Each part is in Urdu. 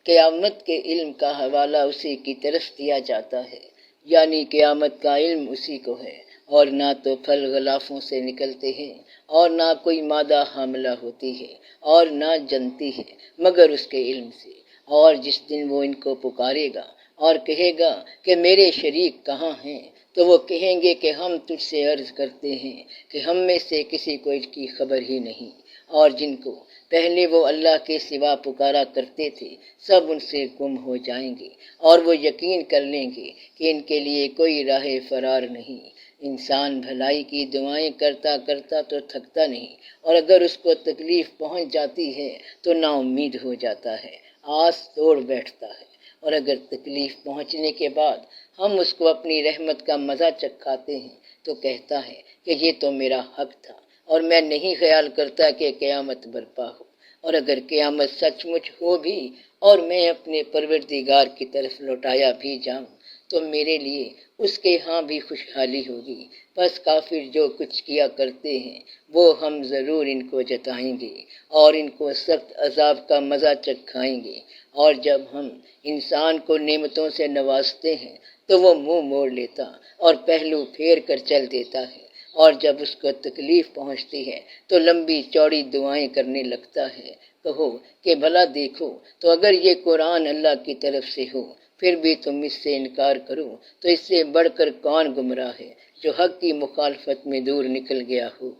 قیامت کے علم کا حوالہ اسی کی طرف دیا جاتا ہے، یعنی قیامت کا علم اسی کو ہے، اور نہ تو پھل غلافوں سے نکلتے ہیں اور نہ کوئی مادہ حاملہ ہوتی ہے اور نہ جنتی ہے مگر اس کے علم سے۔ اور جس دن وہ ان کو پکارے گا اور کہے گا کہ میرے شریک کہاں ہیں، تو وہ کہیں گے کہ ہم تجھ سے عرض کرتے ہیں کہ ہم میں سے کسی کو اس کی خبر ہی نہیں، اور جن کو پہلے وہ اللہ کے سوا پکارا کرتے تھے سب ان سے گم ہو جائیں گے، اور وہ یقین کر لیں گے کہ ان کے لیے کوئی راہ فرار نہیں۔ انسان بھلائی کی دعائیں کرتا کرتا تو تھکتا نہیں، اور اگر اس کو تکلیف پہنچ جاتی ہے تو نا امید ہو جاتا ہے، آس توڑ بیٹھتا ہے، اور اگر تکلیف پہنچنے کے بعد ہم اس کو اپنی رحمت کا مزہ چکھاتے ہیں تو کہتا ہے کہ یہ تو میرا حق تھا اور میں نہیں خیال کرتا کہ قیامت برپا ہو۔ اور اگر قیامت سچ مچ ہو بھی اور میں اپنے پروردگار کی طرف لوٹایا بھی جاؤں تو میرے لیے اس کے ہاں بھی خوشحالی ہوگی۔ بس کافر جو کچھ کیا کرتے ہیں وہ ہم ضرور ان کو جتائیں گے اور ان کو سخت عذاب کا مزہ چکھائیں گے۔ اور جب ہم انسان کو نعمتوں سے نوازتے ہیں تو وہ منہ موڑ لیتا اور پہلو پھیر کر چل دیتا ہے، اور جب اس کو تکلیف پہنچتی ہے تو لمبی چوڑی دعائیں کرنے لگتا ہے۔ کہو کہ بھلا دیکھو تو اگر یہ قرآن اللہ کی طرف سے ہو پھر بھی تم اس سے انکار کرو تو اس سے بڑھ کر کون گمراہ ہے جو حق کی مخالفت میں دور نکل گیا ہو۔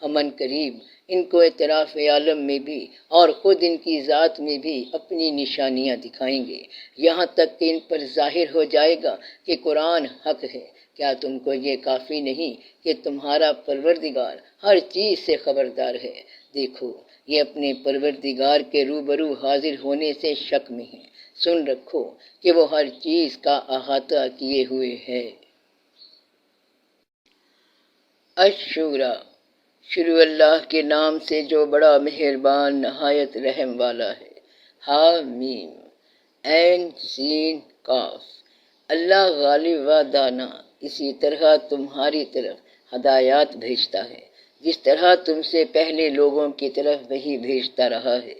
ہم ان قریب ان کو اعتراف عالم میں بھی اور خود ان کی ذات میں بھی اپنی نشانیاں دکھائیں گے، یہاں تک کہ ان پر ظاہر ہو جائے گا کہ قرآن حق ہے۔ کیا تم کو یہ کافی نہیں کہ تمہارا پروردگار ہر چیز سے خبردار ہے؟ دیکھو یہ اپنے پروردگار کے روبرو حاضر ہونے سے شک میں ہیں، سن رکھو کہ وہ ہر چیز کا احاطہ کیے ہوئے ہے۔ الشورى، شروع اللہ کے نام سے جو بڑا مہربان نہایت رحم والا ہے۔ حامیم، عین سین قاف۔ اللہ غالب و دانا اسی طرح تمہاری طرف ہدایات بھیجتا ہے جس طرح تم سے پہلے لوگوں کی طرف وہی بھیجتا رہا ہے۔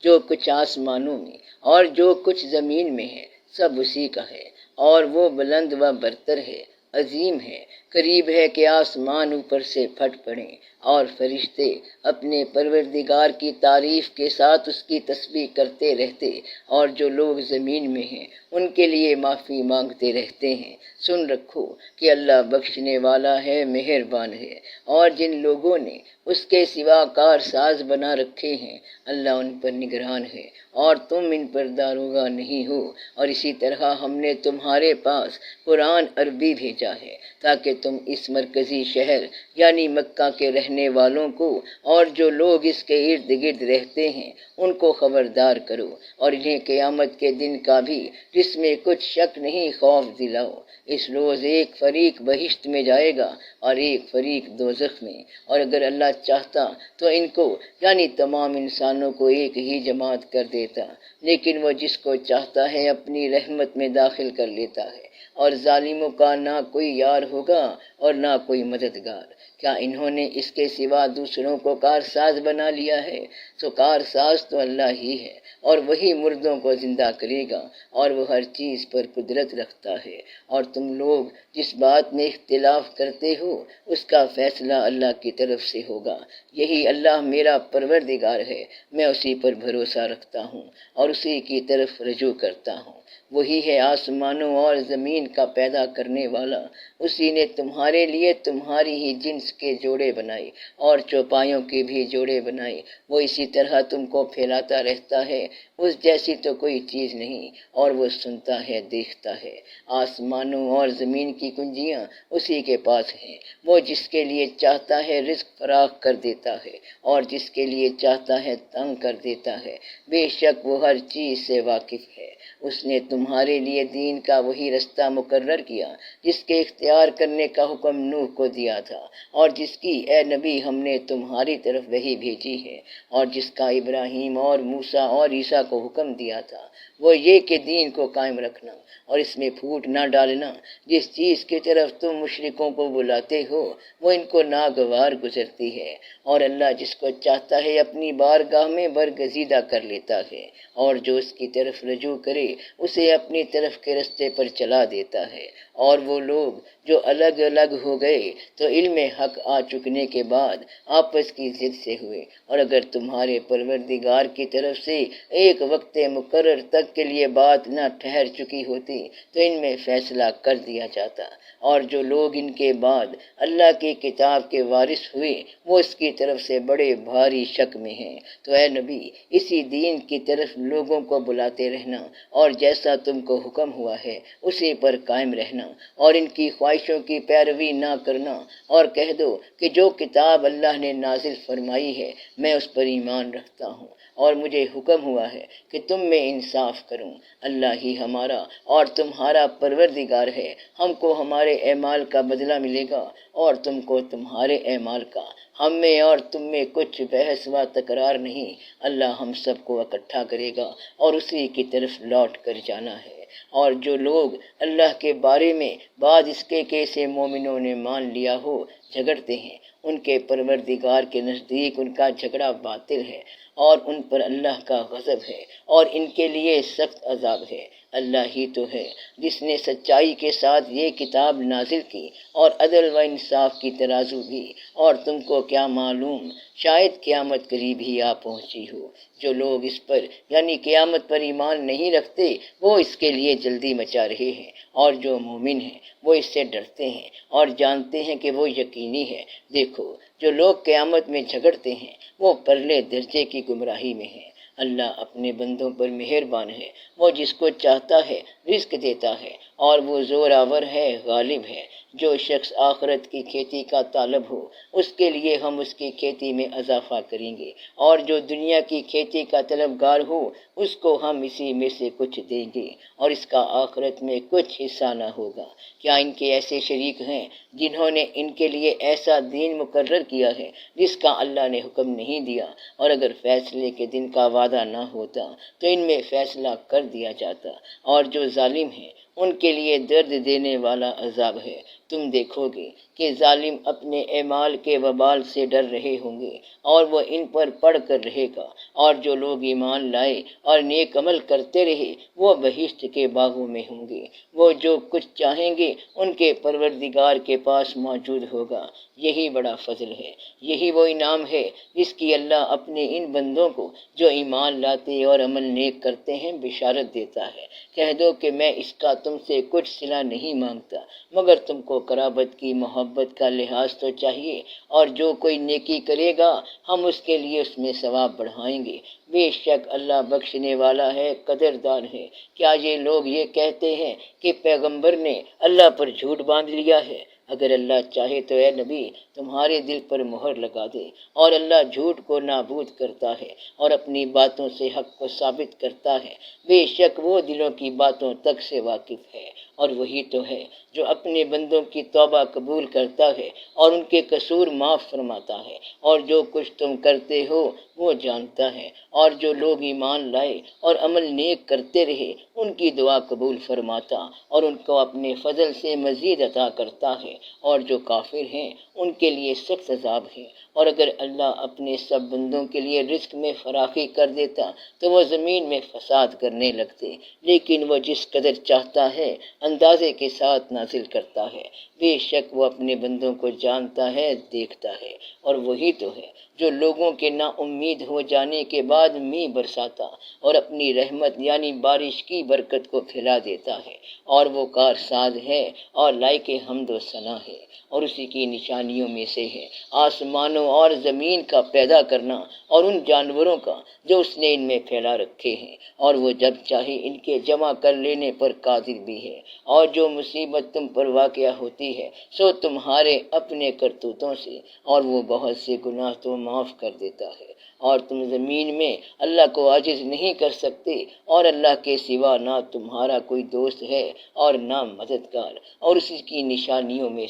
جو کچھ آسمانوں میں اور جو کچھ زمین میں ہے سب اسی کا ہے، اور وہ بلند و برتر ہے، عظیم ہے۔ قریب ہے کہ آسمان اوپر سے پھٹ پڑیں اور فرشتے اپنے پروردگار کی تعریف کے ساتھ اس کی تسبیح کرتے رہتے، اور جو لوگ زمین میں ہیں ان کے لیے معافی مانگتے رہتے ہیں۔ سن رکھو کہ اللہ بخشنے والا ہے، مہربان ہے۔ اور جن لوگوں نے اس کے سوا کار ساز بنا رکھے ہیں اللہ ان پر نگران ہے اور تم ان پر داروغہ نہیں ہو۔ اور اسی طرح ہم نے تمہارے پاس قرآن عربی بھیجا ہے تاکہ تم اس مرکزی شہر یعنی مکہ کے رہنے والوں کو اور جو لوگ اس کے ارد گرد رہتے ہیں ان کو خبردار کرو، اور انہیں قیامت کے دن کا بھی جس میں کچھ شک نہیں خوف دلاؤ۔ اس روز ایک فریق بہشت میں جائے گا اور ایک فریق دوزخ میں، اور اگر اللہ چاہتا تو ان کو یعنی تمام انسانوں کو ایک ہی جماعت کر دیتا، لیکن وہ جس کو چاہتا ہے اپنی رحمت میں داخل کر لیتا ہے، اور ظالموں کا نہ کوئی یار ہوگا اور نہ کوئی مددگار۔ کیا انہوں نے اس کے سوا دوسروں کو کارساز بنا لیا ہے؟ تو کارساز تو اللہ ہی ہے، اور وہی مردوں کو زندہ کرے گا، اور وہ ہر چیز پر قدرت رکھتا ہے۔ اور تم لوگ جس بات میں اختلاف کرتے ہو اس کا فیصلہ اللہ کی طرف سے ہوگا۔ یہی اللہ میرا پروردگار ہے، میں اسی پر بھروسہ رکھتا ہوں اور اسی کی طرف رجوع کرتا ہوں۔ وہی ہے آسمانوں اور زمین کا پیدا کرنے والا، اسی نے تمہارے لیے تمہاری ہی جنس کے جوڑے بنائے اور چوپایوں کے بھی جوڑے بنائے۔ وہ اسی طرح تم کو پھیلاتا رہتا ہے، اس جیسی تو کوئی چیز نہیں، اور وہ سنتا ہے، دیکھتا ہے۔ آسمانوں اور زمین کی کنجیاں اسی کے پاس ہیں، وہ جس کے لیے چاہتا ہے رزق فراخ کر دیتا ہے اور جس کے لیے چاہتا ہے تنگ کر دیتا ہے۔ بے شک وہ ہر چیز سے واقف ہے۔ اس نے تمہارے لیے دین کا وہی رستہ مقرر کیا جس کے اختیار کرنے کا حکم نوح کو دیا تھا، اور جس کی اے نبی ہم نے تمہاری طرف وحی بھیجی ہے، اور جس جس کا ابراہیم اور موسیٰ اور عیسیٰ کو حکم دیا تھا وہ یہ کہ دین کو قائم رکھنا اور اس میں پھوٹ نہ ڈالنا۔ جس چیز کی طرف تم مشرکوں کو بلاتے ہو وہ ان کو ناگوار گزرتی ہے، اور اللہ جس کو چاہتا ہے اپنی بارگاہ میں برگزیدہ کر لیتا ہے، اور جو اس کی طرف رجوع کرے اسے اپنی طرف کے رستے پر چلا دیتا ہے۔ اور وہ لوگ جو الگ الگ ہو گئے تو علم حق آ چکنے کے بعد آپس کی ضد سے ہوئے، اور اگر تمہارے پروردگار کی طرف سے ایک وقت مقرر تک کے لیے بات نہ ٹھہر چکی ہوتی تو ان میں فیصلہ کر دیا جاتا۔ اور جو لوگ ان کے بعد اللہ کی کتاب کے وارث ہوئے وہ اس کی طرف سے بڑے بھاری شک میں ہیں۔ تو اے نبی اسی دین کی طرف لوگوں کو بلاتے رہنا، اور جیسا تم کو حکم ہوا ہے اسی پر قائم رہنا، اور ان کی خواہشوں کی پیروی نہ کرنا، اور کہہ دو کہ جو کتاب اللہ نے نازل فرمائی ہے میں اس پر ایمان رکھتا ہوں، اور مجھے حکم ہوا ہے کہ تم میں انصاف کروں۔ اللہ ہی ہمارا اور تمہارا پروردگار ہے، ہم کو ہمارے اعمال کا بدلہ ملے گا اور تم کو تمہارے اعمال کا۔ ہم میں اور تم میں کچھ بحث و تکرار نہیں، اللہ ہم سب کو اکٹھا کرے گا اور اسی کی طرف لوٹ کر جانا ہے۔ اور جو لوگ اللہ کے بارے میں بعد اس کے کہ اسے مومنوں نے مان لیا ہو جھگڑتے ہیں، ان کے پروردگار کے نزدیک ان کا جھگڑا باطل ہے، اور ان پر اللہ کا غضب ہے اور ان کے لیے سخت عذاب ہے۔ اللہ ہی تو ہے جس نے سچائی کے ساتھ یہ کتاب نازل کی اور عدل و انصاف کی ترازو بھی، اور تم کو کیا معلوم شاید قیامت قریب ہی آ پہنچی ہو۔ جو لوگ اس پر یعنی قیامت پر ایمان نہیں رکھتے وہ اس کے لیے جلدی مچا رہے ہیں، اور جو مومن ہیں وہ اس سے ڈرتے ہیں اور جانتے ہیں کہ وہ یقینی ہے۔ دیکھو جو لوگ قیامت میں جھگڑتے ہیں وہ پرلے درجے کی گمراہی میں ہیں۔ اللہ اپنے بندوں پر مہربان ہے، وہ جس کو چاہتا ہے رزق دیتا ہے، اور وہ زور آور ہے، غالب ہے۔ جو شخص آخرت کی کھیتی کا طالب ہو اس کے لیے ہم اس کی کھیتی میں اضافہ کریں گے، اور جو دنیا کی کھیتی کا طلبگار ہو اس کو ہم اسی میں سے کچھ دیں گے، اور اس کا آخرت میں کچھ حصہ نہ ہوگا۔ کیا ان کے ایسے شریک ہیں جنہوں نے ان کے لیے ایسا دین مقرر کیا ہے جس کا اللہ نے حکم نہیں دیا؟ اور اگر فیصلے کے دن کا وعدہ نہ ہوتا تو ان میں فیصلہ کر دیا جاتا۔ اور جو ظالم ہیں ان کے لیے درد دینے والا عذاب ہے۔ تم دیکھو گے کہ ظالم اپنے اعمال کے وبال سے ڈر رہے ہوں گے اور وہ ان پر پڑ کر رہے گا، اور جو لوگ ایمان لائے اور نیک عمل کرتے رہے وہ بہشت کے باغوں میں ہوں گے۔ وہ جو کچھ چاہیں گے ان کے پروردگار کے پاس موجود ہوگا۔ یہی بڑا فضل ہے، یہی وہ انعام ہے جس کی اللہ اپنے ان بندوں کو جو ایمان لاتے اور عمل نیک کرتے ہیں بشارت دیتا ہے۔ کہہ دو کہ میں اس کا تم سے کچھ صلہ نہیں مانگتا، مگر تم کو قرابت کی محبت کا لحاظ تو چاہیے، اور جو کوئی نیکی کرے گا ہم اس کے لیے اس میں ثواب بڑھائیں گے۔ بے شک اللہ بخشنے والا ہے، قدردان ہے۔ کیا یہ لوگ یہ کہتے ہیں کہ پیغمبر نے اللہ پر جھوٹ باندھ لیا ہے؟ اگر اللہ چاہے تو اے نبی تمہارے دل پر مہر لگا دے، اور اللہ جھوٹ کو نابود کرتا ہے اور اپنی باتوں سے حق کو ثابت کرتا ہے۔ بے شک وہ دلوں کی باتوں تک سے واقف ہے، اور وہی تو ہے جو اپنے بندوں کی توبہ قبول کرتا ہے اور ان کے قصور معاف فرماتا ہے، اور جو کچھ تم کرتے ہو وہ جانتا ہے۔ اور جو لوگ ایمان لائے اور عمل نیک کرتے رہے ان کی دعا قبول فرماتا اور ان کو اپنے فضل سے مزید عطا کرتا ہے، اور جو کافر ہیں ان کے لیے سخت عذاب ہے۔ اور اگر اللہ اپنے سب بندوں کے لیے رزق میں فراخی کر دیتا تو وہ زمین میں فساد کرنے لگتے، لیکن وہ جس قدر چاہتا ہے اندازے کے ساتھ نازل کرتا ہے۔ بے شک وہ اپنے بندوں کو جانتا ہے، دیکھتا ہے۔ اور وہی تو ہے جو لوگوں کے نا امید ہو جانے کے بعد میਂہ برساتا اور اپنی رحمت یعنی بارش کی برکت کو پھیلا دیتا ہے، اور وہ کارساز ہے اور لائق حمد و ثنا ہے۔ اور اسی کی نشانیوں میں سے ہے آسمانوں اور زمین کا پیدا کرنا اور ان جانوروں کا جو اس نے ان میں پھیلا رکھے ہیں، اور وہ جب چاہے ان کے جمع کر لینے پر قادر بھی ہے۔ اور جو مصیبت تم پر واقع ہوتی ہے سو تمہارے اپنے کرتوتوں سے، اور وہ بہت سے گناہ تو معاف کر دیتا ہے۔ اور تم زمین میں اللہ کو عاجز نہیں کر سکتے، اور اللہ کے سوا نہ تمہارا کوئی دوست ہے اور نہ مددگار۔ اور اسی کی نشانیوں میں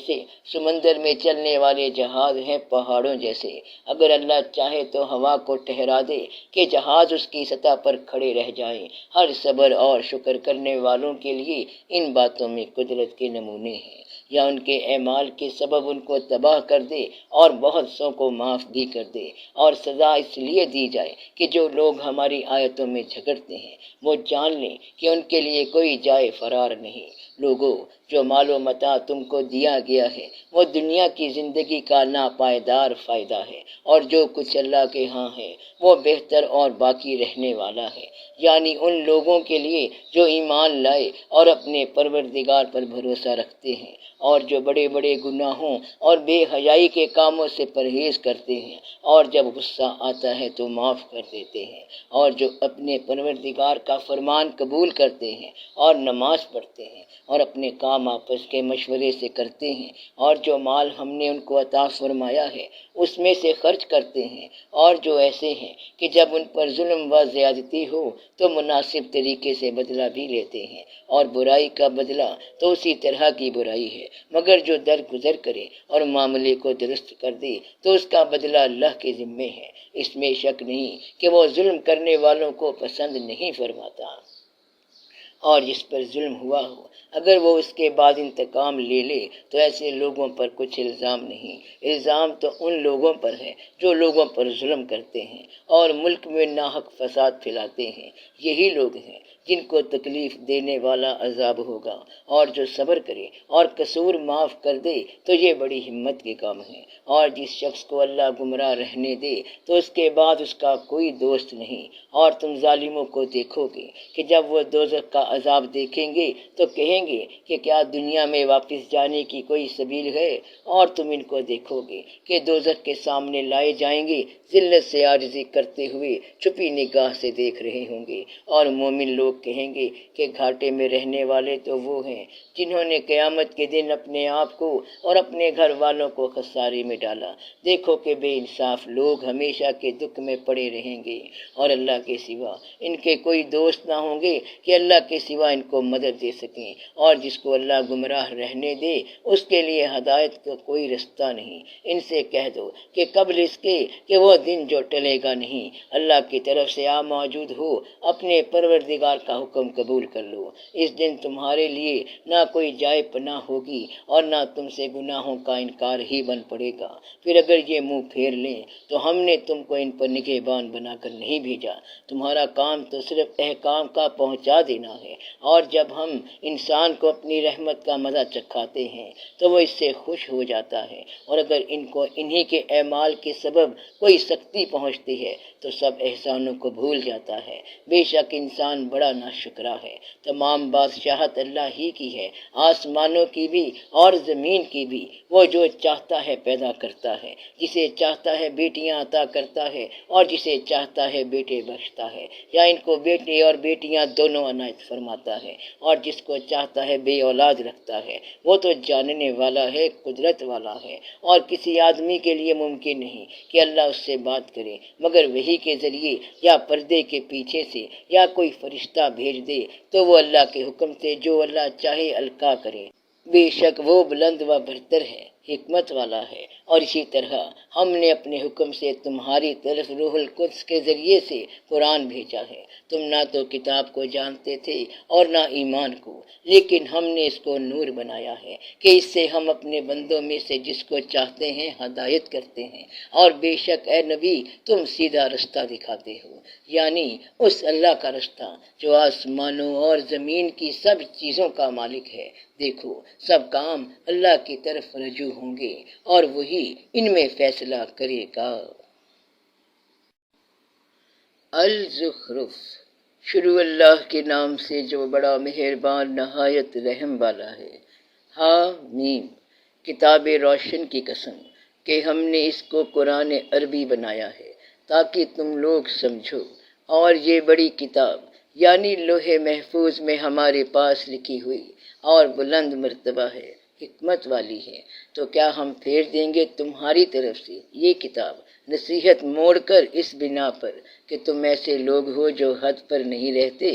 سے سمندر سمندر میں چلنے والے جہاز ہیں پہاڑوں جیسے، اگر اللہ چاہے تو ہوا کو ٹھہرا دے کہ جہاز اس کی سطح پر کھڑے رہ جائیں۔ ہر صبر اور شکر کرنے والوں کے لیے ان باتوں میں قدرت کے نمونے ہیں، یا ان کے اعمال کے سبب ان کو تباہ کر دے اور بہت سو کو معاف بھی کر دے، اور سزا اس لیے دی جائے کہ جو لوگ ہماری آیتوں میں جھگڑتے ہیں وہ جان لیں کہ ان کے لیے کوئی جائے فرار نہیں۔ لوگوں، جو مال و متاع تم کو دیا گیا ہے وہ دنیا کی زندگی کا ناپائیدار فائدہ ہے، اور جو کچھ اللہ کے ہاں ہے وہ بہتر اور باقی رہنے والا ہے، یعنی ان لوگوں کے لیے جو ایمان لائے اور اپنے پروردگار پر بھروسہ رکھتے ہیں، اور جو بڑے بڑے گناہوں اور بے حیائی کے کاموں سے پرہیز کرتے ہیں، اور جب غصہ آتا ہے تو معاف کر دیتے ہیں، اور جو اپنے پروردگار کا فرمان قبول کرتے ہیں اور نماز پڑھتے ہیں اور اپنے کام آپس کے مشورے سے کرتے ہیں، اور جو مال ہم نے ان کو عطا فرمایا ہے اس میں سے خرچ کرتے ہیں، اور جو ایسے ہیں کہ جب ان پر ظلم و زیادتی ہو تو مناسب طریقے سے بدلہ بھی لیتے ہیں، اور برائی کا بدلہ تو اسی طرح کی برائی ہے، مگر جو درگزر کرے اور معاملے کو درست کر دے تو اس کا بدلہ اللہ کے ذمے ہے۔ اس میں شک نہیں کہ وہ ظلم کرنے والوں کو پسند نہیں فرماتا۔ اور جس پر ظلم ہوا ہو اگر وہ اس کے بعد انتقام لے لے تو ایسے لوگوں پر کچھ الزام نہیں، الزام تو ان لوگوں پر ہے جو لوگوں پر ظلم کرتے ہیں اور ملک میں ناحق فساد پھیلاتے ہیں، یہی لوگ ہیں جن کو تکلیف دینے والا عذاب ہوگا، اور جو صبر کرے اور قصور معاف کر دے تو یہ بڑی ہمت کے کام ہے۔ اور جس شخص کو اللہ گمراہ رہنے دے تو اس کے بعد اس کا کوئی دوست نہیں، اور تم ظالموں کو دیکھو گے کہ جب وہ دوزخ کا عذاب دیکھیں گے تو کہیں گے کہ کیا دنیا میں واپس جانے کی کوئی سبیل ہے، اور تم ان کو دیکھو گے کہ دوزخ کے سامنے لائے جائیں گے، ذلت سے عاجزی کرتے ہوئے چھپی نگاہ سے دیکھ رہے ہوں گے، اور مومن لوگ کہیں گے کہ گھاٹے میں رہنے والے تو وہ ہیں جنہوں نے قیامت کے دن اپنے آپ کو اور اپنے گھر والوں کو خسارے میں ڈالا۔ دیکھو کہ بے انصاف لوگ ہمیشہ کے دکھ میں پڑے رہیں گے، اور اللہ کے سوا ان کے کوئی دوست نہ ہوں گے کہ اللہ کے سوا ان کو مدد دے سکیں، اور جس کو اللہ گمراہ رہنے دے اس کے لیے ہدایت کا کوئی رستہ نہیں۔ ان سے کہہ دو کہ قبل اس کے کہ وہ دن جو ٹلے گا نہیں، اللہ کی طرف سے آ موجود ہو، اپنے پروردگار کا حکم قبول کر لو۔ اس دن تمہارے لیے نہ کوئی جائے پناہ ہوگی اور نہ تم سے گناہوں کا انکار ہی بن پڑے گا۔ پھر اگر یہ منہ پھیر لیں تو ہم نے تم کو ان پر نگہبان بنا کر نہیں بھیجا، تمہارا کام تو صرف احکام کا پہنچا دینا ہے، اور جب ہم انسان کو اپنی رحمت کا مزہ چکھاتے ہیں تو وہ اس سے خوش ہو جاتا ہے، اور اگر ان کو انہی کے اعمال کے سبب کوئی سختی پہنچتی ہے تو سب احسانوں کو بھول جاتا ہے۔ بے شک انسان بڑا ناشکرا ہے۔ تمام بادشاہت اللہ ہی کی ہے، آسمانوں کی بھی اور زمین کی بھی۔ وہ جو چاہتا ہے پیدا کرتا ہے، جسے چاہتا ہے بیٹیاں عطا کرتا ہے اور جسے چاہتا ہے بیٹے بخشتا ہے، یا ان کو بیٹے اور بیٹیاں دونوں عنایت فرماتا ہے، اور جس کو چاہتا ہے بے اولاد رکھتا ہے۔ وہ تو جاننے والا ہے، قدرت والا ہے، اور کسی آدمی کے لیے ممکن نہیں کہ اللہ اس سے بات کرے مگر وحی کے ذریعے یا پردے کے پیچھے سے، یا کوئی فرشتہ بھیج دے تو وہ اللہ کے حکم سے جو اللہ چاہے القا کرے۔ بے شک وہ بلند و برتر ہے، حکمت والا ہے۔ اور اسی طرح ہم نے اپنے حکم سے تمہاری طرف روح القدس کے ذریعے سے قرآن بھیجا ہے۔ تم نہ تو کتاب کو جانتے تھے اور نہ ایمان کو، لیکن ہم نے اس کو نور بنایا ہے کہ اس سے ہم اپنے بندوں میں سے جس کو چاہتے ہیں ہدایت کرتے ہیں، اور بے شک اے نبی تم سیدھا رستہ دکھاتے ہو، یعنی اس اللہ کا رستہ جو آسمانوں اور زمین کی سب چیزوں کا مالک ہے۔ دیکھو سب کام اللہ کی طرف رجوع ہوں گے اور وہی ان میں فیصلہ کرے گا۔ الزخرف، شروع اللہ کے نام سے جو بڑا مہربان نہایت رحم والا ہے۔ حامیم، کتاب روشن کی قسم کہ ہم نے اس کو قرآن عربی بنایا ہے تاکہ تم لوگ سمجھو، اور یہ بڑی کتاب یعنی لوح محفوظ میں ہمارے پاس لکھی ہوئی اور بلند مرتبہ ہے، حکمت والی ہے۔ تو کیا ہم پھیر دیں گے تمہاری طرف سے یہ کتاب نصیحت موڑ کر اس بنا پر کہ تم ایسے لوگ ہو جو حد پر نہیں رہتے؟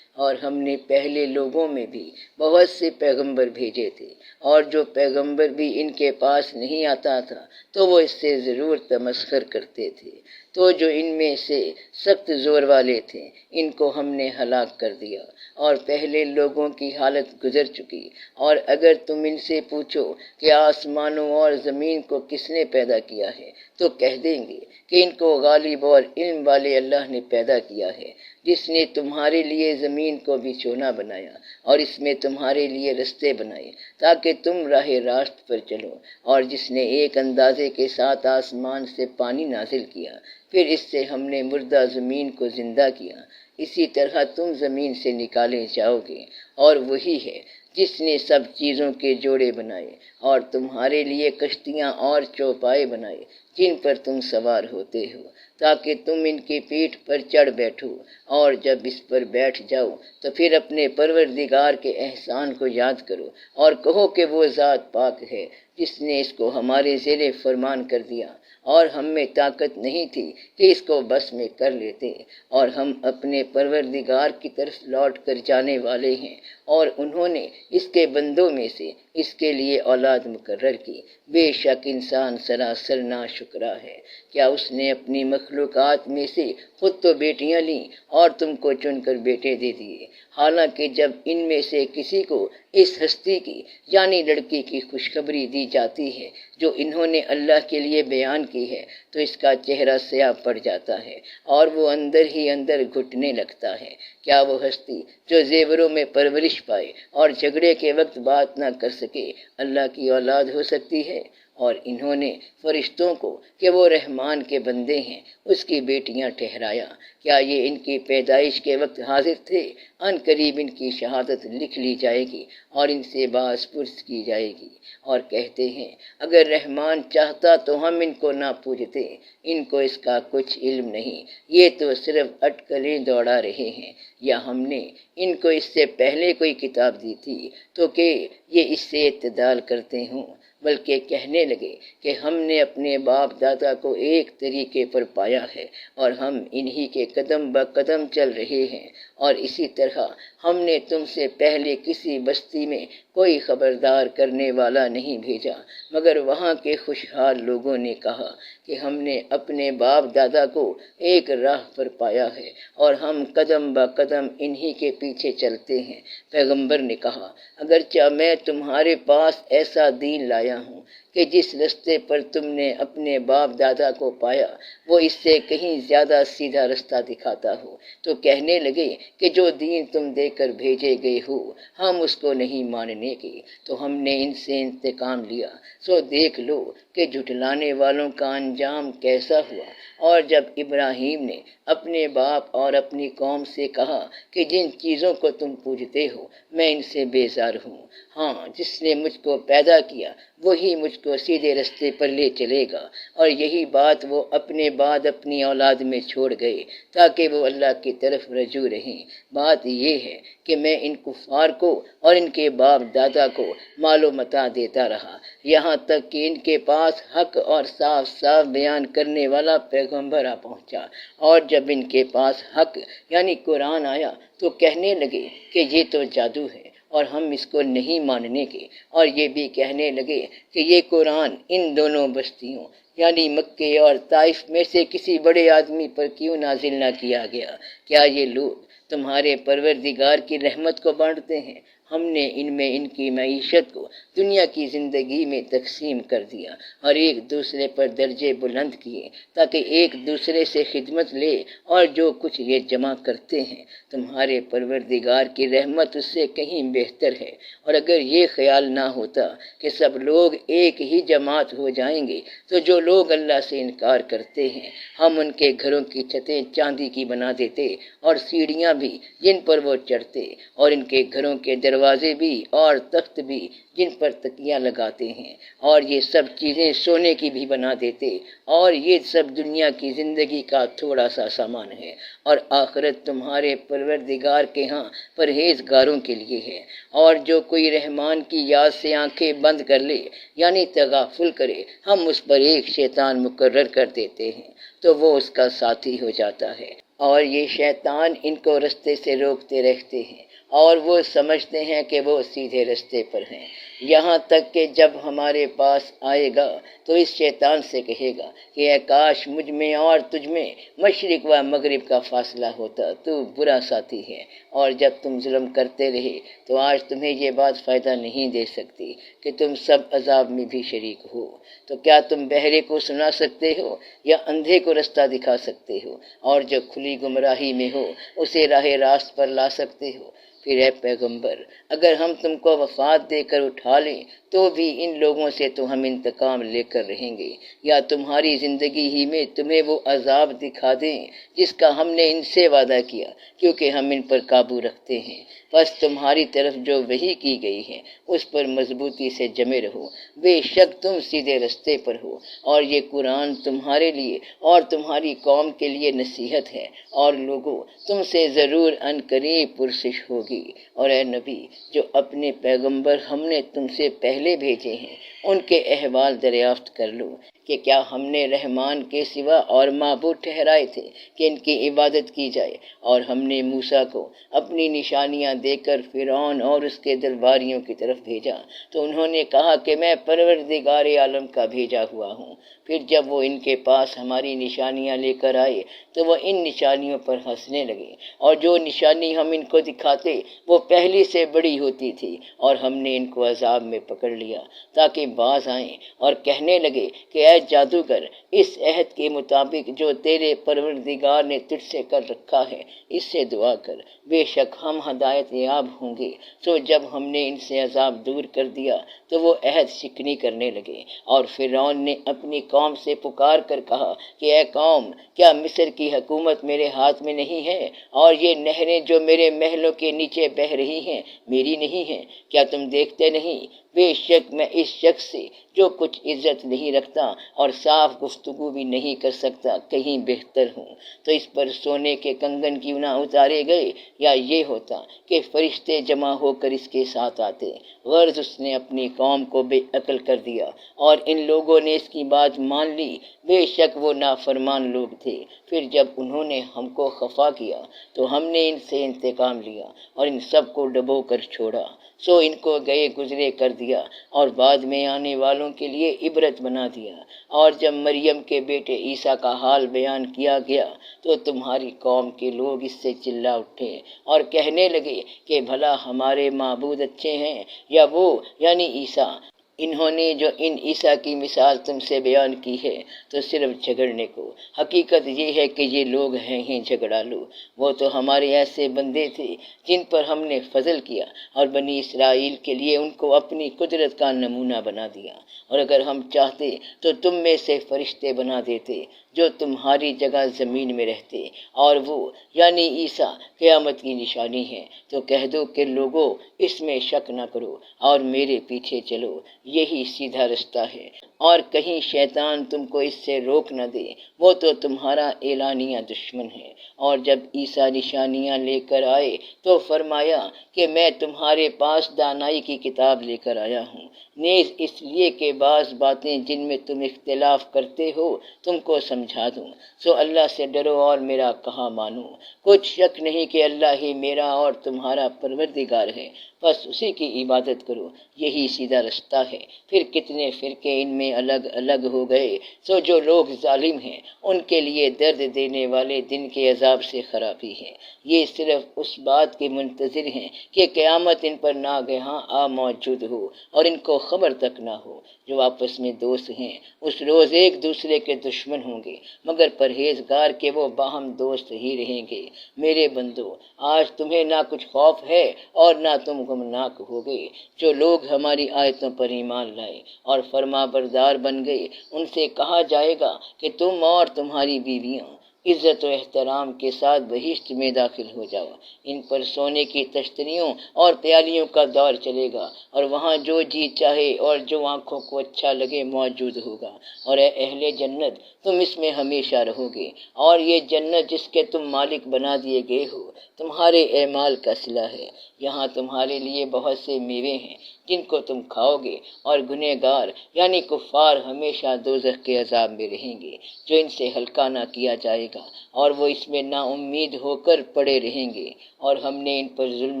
اور ہم نے پہلے لوگوں میں بھی بہت سے پیغمبر بھیجے تھے، اور جو پیغمبر بھی ان کے پاس نہیں آتا تھا تو وہ اس سے ضرور تمسخر کرتے تھے۔ تو جو ان میں سے سخت زور والے تھے ان کو ہم نے ہلاک کر دیا، اور پہلے لوگوں کی حالت گزر چکی۔ اور اگر تم ان سے پوچھو کہ آسمانوں اور زمین کو کس نے پیدا کیا ہے تو کہہ دیں گے کہ ان کو غالب اور علم والے اللہ نے پیدا کیا ہے، جس نے تمہارے لیے زمین کو بھی چونا بنایا اور اس میں تمہارے لیے رستے بنائے تاکہ تم راہ راست پر چلو، اور جس نے ایک اندازے کے ساتھ آسمان سے پانی نازل کیا، پھر اس سے ہم نے مردہ زمین کو زندہ کیا، اسی طرح تم زمین سے نکالے جاؤ گے۔ اور وہی ہے جس نے سب چیزوں کے جوڑے بنائے اور تمہارے لیے کشتیاں اور چوپائے بنائے جن پر تم سوار ہوتے ہو، تاکہ تم ان کی پیٹھ پر چڑھ بیٹھو، اور جب اس پر بیٹھ جاؤ تو پھر اپنے پروردگار کے احسان کو یاد کرو اور کہو کہ وہ ذات پاک ہے جس نے اس کو ہمارے زیر فرمان کر دیا، اور ہم میں طاقت نہیں تھی کہ اس کو بس میں کر لیتے، اور ہم اپنے پروردگار کی طرف لوٹ کر جانے والے ہیں، اور انہوں نے اس کے بندوں میں سے اس کے لیے اولاد مقرر کی۔ بے شک انسان سراسر ناشکرا ہے۔ کیا اس نے اپنی مخلوقات میں سے خود تو بیٹیاں لیں اور تم کو چن کر بیٹے دے دیے، حالانکہ جب ان میں سے کسی کو اس ہستی کی یعنی لڑکی کی خوشخبری دی جاتی ہے جو انہوں نے اللہ کے لیے بیان کی ہے تو اس کا چہرہ سیاہ پڑ جاتا ہے اور وہ اندر ہی اندر گھٹنے لگتا ہے۔ کیا وہ ہستی جو زیوروں میں پرورش پائے اور جھگڑے کے وقت بات نہ کر سکے اللہ کی اولاد ہو سکتی ہے؟ اور انہوں نے فرشتوں کو کہ وہ رحمان کے بندے ہیں اس کی بیٹیاں ٹھہرایا۔ کیا یہ ان کی پیدائش کے وقت حاضر تھے؟ ان قریب ان کی شہادت لکھ لی جائے گی اور ان سے باز پرس کی جائے گی۔ اور کہتے ہیں اگر رحمان چاہتا تو ہم ان کو نہ پوجتے، ان کو اس کا کچھ علم نہیں، یہ تو صرف اٹکلیں دوڑا رہے ہیں، یا ہم نے ان کو اس سے پہلے کوئی کتاب دی تھی تو کہ یہ اس سے اعتدال کرتے ہوں، بلکہ کہنے لگے کہ ہم نے اپنے باپ دادا کو ایک طریقے پر پایا ہے اور ہم انہی کے قدم بہ قدم چل رہے ہیں، اور اسی طرح ہم نے تم سے پہلے کسی بستی میں کوئی خبردار کرنے والا نہیں بھیجا، مگر وہاں کے خوشحال لوگوں نے کہا کہ ہم نے اپنے باپ دادا کو ایک راہ پر پایا ہے اور ہم قدم بہ قدم انہی کے پیچھے چلتے ہیں۔ پیغمبر نے کہا اگرچہ میں تمہارے پاس ایسا دین لایا ہوں کہ جس رستے پر تم نے اپنے باپ دادا کو پایا وہ اس سے کہیں زیادہ سیدھا رستہ دکھاتا ہو، تو کہنے لگے کہ جو دین تم دے کر بھیجے گئے ہو ہم اس کو نہیں ماننے کے، تو ہم نے ان سے انتقام لیا، سو دیکھ لو کہ جھٹلانے والوں کا انجام کیسا ہوا۔ اور جب ابراہیم نے اپنے باپ اور اپنی قوم سے کہا کہ جن چیزوں کو تم پوجتے ہو میں ان سے بیزار ہوں، ہاں جس نے مجھ کو پیدا کیا وہی مجھ کو سیدھے رستے پر لے چلے گا، اور یہی بات وہ اپنے بعد اپنی اولاد میں چھوڑ گئے تاکہ وہ اللہ کی طرف رجوع رہیں۔ بات یہ ہے کہ میں ان کفار کو اور ان کے باپ دادا کو مال و متاع دیتا رہا یہاں تک کہ ان کے پاس حق اور صاف صاف بیان کرنے والا پیغمبر آ پہنچا، اور جب ان کے پاس حق یعنی قرآن آیا تو کہنے لگے کہ یہ تو جادو ہے اور ہم اس کو نہیں ماننے کے، اور یہ بھی کہنے لگے کہ یہ قرآن ان دونوں بستیوں یعنی مکے اور طائف میں سے کسی بڑے آدمی پر کیوں نازل نہ کیا گیا؟ کیا یہ لوگ تمہارے پروردگار کی رحمت کو بانٹتے ہیں؟ ہم نے ان میں ان کی معیشت کو دنیا کی زندگی میں تقسیم کر دیا اور ایک دوسرے پر درجے بلند کیے تاکہ ایک دوسرے سے خدمت لے، اور جو کچھ یہ جمع کرتے ہیں تمہارے پروردگار کی رحمت اس سے کہیں بہتر ہے۔ اور اگر یہ خیال نہ ہوتا کہ سب لوگ ایک ہی جماعت ہو جائیں گے تو جو لوگ اللہ سے انکار کرتے ہیں ہم ان کے گھروں کی چھتیں چاندی کی بنا دیتے اور سیڑھیاں بھی جن پر وہ چڑھتے، اور ان کے گھروں کے دروازے بھی اور تخت بھی جن پر تکیاں لگاتے ہیں، اور یہ سب چیزیں سونے کی بھی بنا دیتے، اور یہ سب دنیا کی زندگی کا تھوڑا سا سامان ہے، اور آخرت تمہارے پروردگار کے ہاں پرہیزگاروں کے لیے ہے۔ اور جو کوئی رحمان کی یاد سے آنکھیں بند کر لے یعنی تغافل کرے ہم اس پر ایک شیطان مقرر کر دیتے ہیں تو وہ اس کا ساتھی ہو جاتا ہے، اور یہ شیطان ان کو رستے سے روکتے رہتے ہیں اور وہ سمجھتے ہیں کہ وہ سیدھے رستے پر ہیں، یہاں تک کہ جب ہمارے پاس آئے گا تو اس شیطان سے کہے گا کہ اے کاش مجھ میں اور تجھ میں مشرق و مغرب کا فاصلہ ہوتا، تو برا ساتھی ہے، اور جب تم ظلم کرتے رہے تو آج تمہیں یہ بات فائدہ نہیں دے سکتی کہ تم سب عذاب میں بھی شریک ہو۔ تو کیا تم بہرے کو سنا سکتے ہو یا اندھے کو رستہ دکھا سکتے ہو، اور جو کھلی گمراہی میں ہو اسے راہ راست پر لا سکتے ہو؟ پھر اے پیغمبر، اگر ہم تم کو وفات دے کر اٹھا لیں تو بھی ان لوگوں سے تو ہم انتقام لے کر رہیں گے، یا تمہاری زندگی ہی میں تمہیں وہ عذاب دکھا دیں جس کا ہم نے ان سے وعدہ کیا، کیونکہ ہم ان پر قابو رکھتے ہیں۔ بس تمہاری طرف جو وحی کی گئی ہے اس پر مضبوطی سے جمے رہو، بے شک تم سیدھے رستے پر ہو، اور یہ قرآن تمہارے لیے اور تمہاری قوم کے لیے نصیحت ہے، اور لوگوں تم سے ضرور ان قریب پرسش ہوگی۔ اور اے نبی، جو اپنے پیغمبر ہم نے تم سے پہلے بھیجے ہیں ان کے احوال دریافت کر لو کہ کیا ہم نے رحمان کے سوا اور معبود ٹھہرائے تھے کہ ان کی عبادت کی جائے، اور ہم نے موسیٰ کو اپنی نشانیاں دے کر فرعون اور اس کے درباریوں کی طرف بھیجا تو انہوں نے کہا کہ میں پروردگار عالم کا بھیجا ہوا ہوں۔ پھر جب وہ ان کے پاس ہماری نشانیاں لے کر آئے تو وہ ان نشانیوں پر ہنسنے لگے، اور جو نشانی ہم ان کو دکھاتے وہ پہلی سے بڑی ہوتی تھی، اور ہم نے ان کو عذاب میں پکڑ لیا تاکہ باز آئیں اور کہنے لگے کہ اے جادوگر، اس عہد کے مطابق جو تیرے پروردگار نے تجھ سے کر رکھا ہے اس سے دعا کر، بے شک ہم ہدایت یاب ہوں گے۔ سو جب ہم نے ان سے عذاب دور کر دیا تو وہ عہد شکنی کرنے لگے، اور فرعون نے اپنی قوم سے پکار کر کہا کہ اے قوم، کیا مصر کی حکومت میرے ہاتھ میں نہیں ہے، اور یہ نہریں جو میرے محلوں کے نیچے بہہ رہی ہیں میری نہیں ہیں؟ کیا تم دیکھتے نہیں؟ بے شک میں اس شخص سے جو کچھ عزت نہیں رکھتا اور صاف گفتگو بھی نہیں کر سکتا کہیں بہتر ہوں۔ تو اس پر سونے کے کنگن کیوں نہ اتارے گئے، یا یہ ہوتا کہ فرشتے جمع ہو کر اس کے ساتھ آتے۔ غرض اس نے اپنی قوم کو بے عقل کر دیا، اور ان لوگوں نے اس کی بات مان لی، بے شک وہ نافرمان لوگ تھے۔ پھر جب انہوں نے ہم کو خفا کیا تو ہم نے ان سے انتقام لیا اور ان سب کو ڈبو کر چھوڑا، سو ان کو گئے گزرے کر دیا اور بعد میں آنے والوں کے لیے عبرت بنا دیا۔ اور جب مریم کے بیٹے عیسیٰ کا حال بیان کیا گیا تو تمہاری قوم کے لوگ اس سے چلا اٹھے اور کہنے لگے کہ بھلا ہمارے معبود اچھے ہیں یا وہ یعنی عیسیٰ؟ انہوں نے جو ان عیسیٰ کی مثال تم سے بیان کی ہے تو صرف جھگڑنے کو، حقیقت یہ ہے کہ یہ لوگ ہیں ہی جھگڑالو۔ وہ تو ہمارے ایسے بندے تھے جن پر ہم نے فضل کیا، اور بنی اسرائیل کے لیے ان کو اپنی قدرت کا نمونہ بنا دیا، اور اگر ہم چاہتے تو تم میں سے فرشتے بنا دیتے جو تمہاری جگہ زمین میں رہتے، اور وہ یعنی عیسیٰ قیامت کی نشانی ہے۔ تو کہہ دو کہ لوگوں اس میں شک نہ کرو اور میرے پیچھے چلو، یہی سیدھا رستہ ہے، اور کہیں شیطان تم کو اس سے روک نہ دے، وہ تو تمہارا اعلانیہ دشمن ہے۔ اور جب عیسیٰ نشانیاں لے کر آئے تو فرمایا کہ میں تمہارے پاس دانائی کی کتاب لے کر آیا ہوں، نیز اس لیے کہ بعض باتیں جن میں تم اختلاف کرتے ہو تم کو سمجھا دوں۔ سو اللہ سے ڈرو اور میرا کہا مانو، کچھ شک نہیں کہ اللہ ہی میرا اور تمہارا پروردگار ہے، بس اسی کی عبادت کرو، یہی سیدھا رستہ ہے۔ پھر کتنے فرقے ان میں الگ الگ ہو گئے، سو جو لوگ ظالم ہیں ان کے لیے درد دینے والے دن کے عذاب سے خرابی ہے۔ یہ صرف اس بات کے منتظر ہیں کہ قیامت ان پر ناگہاں آ موجود ہو اور ان کو خبر تک نہ ہو۔ جو آپس میں دوست ہیں اس روز ایک دوسرے کے دشمن ہوں گے، مگر پرہیزگار کے وہ باہم دوست ہی رہیں گے۔ میرے بندو، آج تمہیں نہ کچھ خوف ہے اور نہ تم گمناک ہو گئے۔ جو لوگ ہماری آیتوں پر ایمان لائے اور فرما بردار بن گئے ان سے کہا جائے گا کہ تم اور تمہاری بیویاں عزت و احترام کے ساتھ بہشت میں داخل ہو جاؤ۔ ان پر سونے کی تشتریوں اور پیالیوں کا دور چلے گا، اور وہاں جو جی چاہے اور جو آنکھوں کو اچھا لگے موجود ہوگا۔ اور اے اہل جنت، تم اس میں ہمیشہ رہو گے، اور یہ جنت جس کے تم مالک بنا دیے گئے ہو تمہارے اعمال کا صلہ ہے۔ یہاں تمہارے لیے بہت سے میوے ہیں جن کو تم کھاؤ گے، اور گنہگار یعنی کفار ہمیشہ دوزخ کے عذاب میں رہیں گے جو ان سے ہلکا نہ کیا جائے گا، اور وہ اس میں نا امید ہو کر پڑے رہیں گے۔ اور ہم نے ان پر ظلم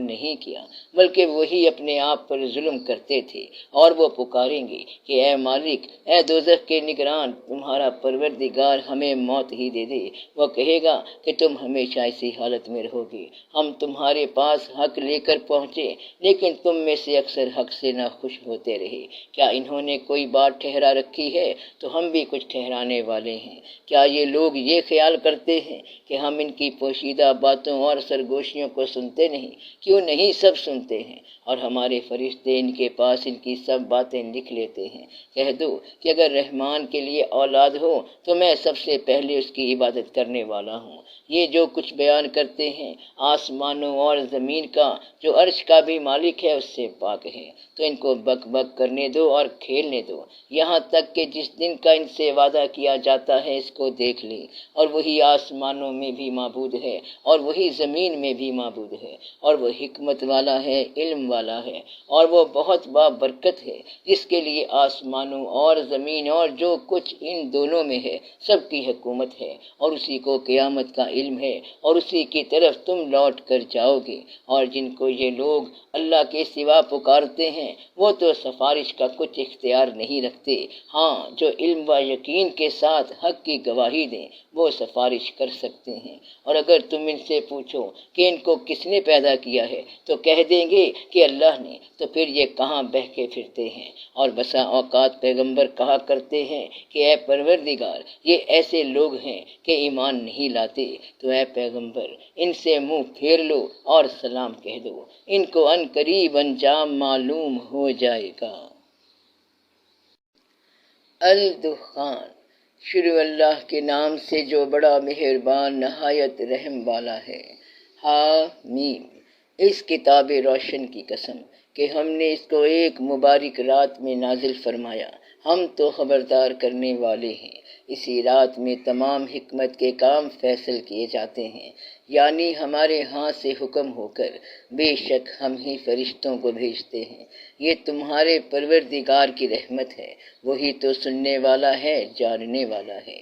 نہیں کیا بلکہ وہی اپنے آپ پر ظلم کرتے تھے، اور وہ پکاریں گے کہ اے مالک، اے دوزخ کے نگران، تمہارا پروردگار ہمیں موت ہی دے دے۔ وہ کہے گا کہ تم ہمیشہ اسی حالت میں رہو گے، ہم تمہارے پاس حق لے کر پہنچے لیکن تم میں سے اکثر حق سے ناخوش ہوتے رہے۔ کیا انہوں نے کوئی بات ٹھہرا رکھی ہے تو ہم بھی کچھ ٹھہرانے والے ہیں۔ کیا یہ لوگ یہ خیال کرتے ہیں کہ ہم ان کی پوشیدہ باتوں اور سرگوشیوں کو سنتے نہیں؟ کیوں نہیں سب سنتے ہیں، اور ہمارے فرشتے ان کے پاس ان کی سب باتیں لکھ لیتے ہیں۔ کہہ دو کہ اگر رحمان کے لیے اولاد ہو تو میں سب سے پہلے اس کی عبادت کرنے والا ہوں۔ یہ جو کچھ بیان کرتے ہیں آسمانوں اور زمین کا، جو عرش کا بھی مالک ہے، اس سے پاک ہے، تو ان کو بک بک کرنے دو اور کھیلنے دو، یہاں تک کہ جس دن کا ان سے وعدہ کیا جاتا ہے اس کو دیکھ لیں۔ اور وہی آسمانوں میں بھی معبود ہے اور وہی زمین میں بھی معبود ہے، اور وہ حکمت والا ہے، علم والا ہے، اور وہ بہت بابرکت ہے، جس کے لیے آسمانوں اور زمین اور جو کچھ ان دونوں میں ہے سب کی حکومت ہے، اور اسی کو قیامت کا علم ہے، اور اسی کی طرف تم لوٹ کر جاؤ گے۔ اور جن کو یہ لوگ اللہ کے سوا پکارتے ہیں وہ تو سفارش کا کچھ اختیار نہیں رکھتے، ہاں جو علم و یقین کے ساتھ حق کی گواہی دیں وہ سفارش کر سکتے ہیں۔ اور اگر تم ان سے پوچھو کہ ان کو کس نے پیدا کیا ہے تو کہہ دیں گے کہ اللہ نے، تو پھر یہ کہاں بہکے پھرتے ہیں۔ اور بسا اوقات پیغمبر کہا کرتے ہیں کہ اے پروردگار، یہ ایسے لوگ ہیں کہ ایمان نہیں لاتے، تو اے پیغمبر ان سے منہ پھیر لو اور سلام کہہ دو، ان کو ان قریب انجام معلوم ہو جائے گا۔ الدخان۔ شروع اللہ کے نام سے جو بڑا مہربان نہایت رحم والا ہے۔ حامیم۔ اس کتاب روشن کی قسم کہ ہم نے اس کو ایک مبارک رات میں نازل فرمایا، ہم تو خبردار کرنے والے ہیں۔ اسی رات میں تمام حکمت کے کام فیصل کیے جاتے ہیں، یعنی ہمارے ہاں سے حکم ہو کر، بے شک ہم ہی فرشتوں کو بھیجتے ہیں۔ یہ تمہارے پروردگار کی رحمت ہے، وہی تو سننے والا ہے، جاننے والا ہے۔